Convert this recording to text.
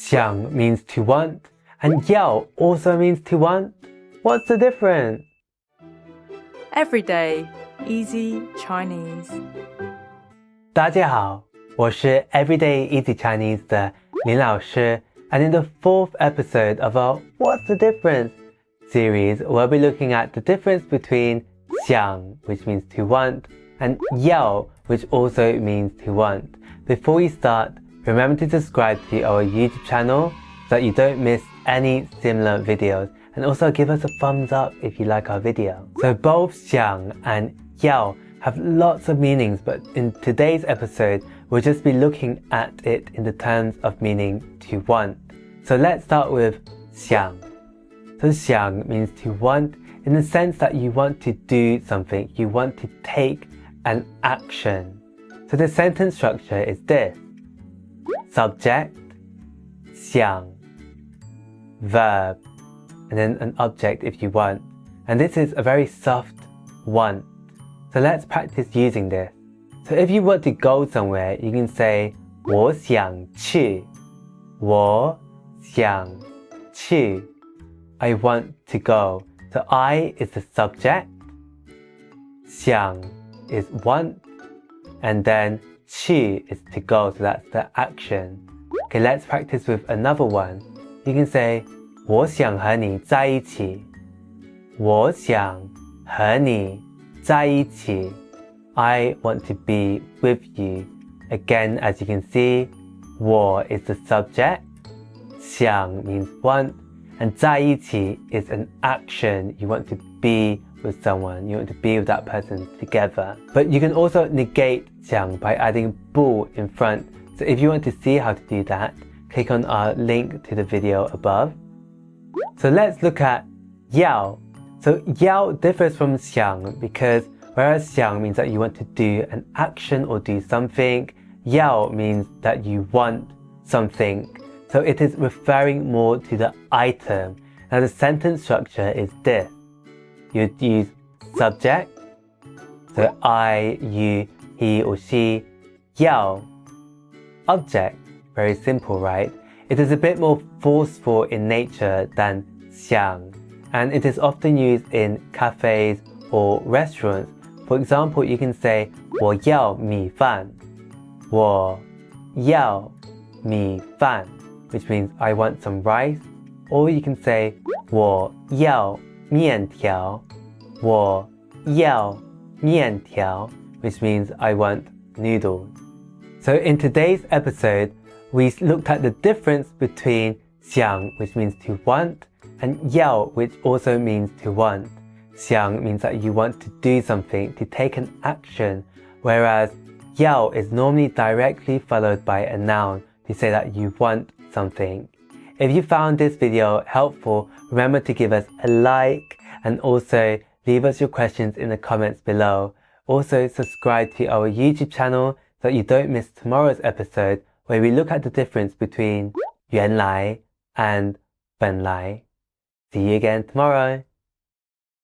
想 means to want, and 要 also means to want. What's the difference? Everyday Easy Chinese. 大家好，我是 Everyday Easy Chinese 的林老师, and in the 4th episode of our What's the Difference series, we'll be looking at the difference between 想, which means to want, and 要, which also means to want. Before we start, remember to subscribe to our YouTube channel so that you don't miss any similar videos, and also give us a thumbs up if you like our video. So both 想 and 要 have lots of meanings, but in today's episode, we'll just be looking at it in the terms of meaning to want. So let's start with 想. So 想 means to want in the sense that you want to do something, you want to take an action. So the sentence structure is this. Subject, 想, verb, and then an object if you want. And this is a very soft want. So let's practice using this. So if you want to go somewhere, you can say 我想去. 我想去. I want to go. So I is the subject. 想 is want. And then 去 is to go. So that's the action. Okay, let's practice with another one. You can say 我想和你在一起. 我想和你在一起. I want to be with you. Again, as you can see, 我 is the subject. 想 means want. And 在一起 is an action. You want to be with someone. You want to be with that person together. But you can also negate 想 by adding 不 in front. So if you want to see how to do that, click on our link to the video above. So let's look at 要. So 要 differs from 想 because whereas 想 means that you want to do an action or do something, 要 means that you want something. So it is referring more to the item. Now the sentence structure is this. You'd use subject, so I, you, he or she, 要. Object, very simple, right? It is a bit more forceful in nature than 想, and it is often used in cafes or restaurants. For example, you can say 我要米饭. 我要米饭, which means I want some rice. Or you can say 我要面条. 我要面条, which means I want noodles. So in today's episode, we looked at the difference between 想, which means to want, and 要, which also means to want. 想 means that you want to do something, to take an action, whereas 要 is normally directly followed by a noun to say that you want something. If you found this video helpful, remember to give us a like and also leave us your questions in the comments below. Also subscribe to our YouTube channel so that you don't miss tomorrow's episode where we look at the difference between 原来 and 本来. See you again tomorrow.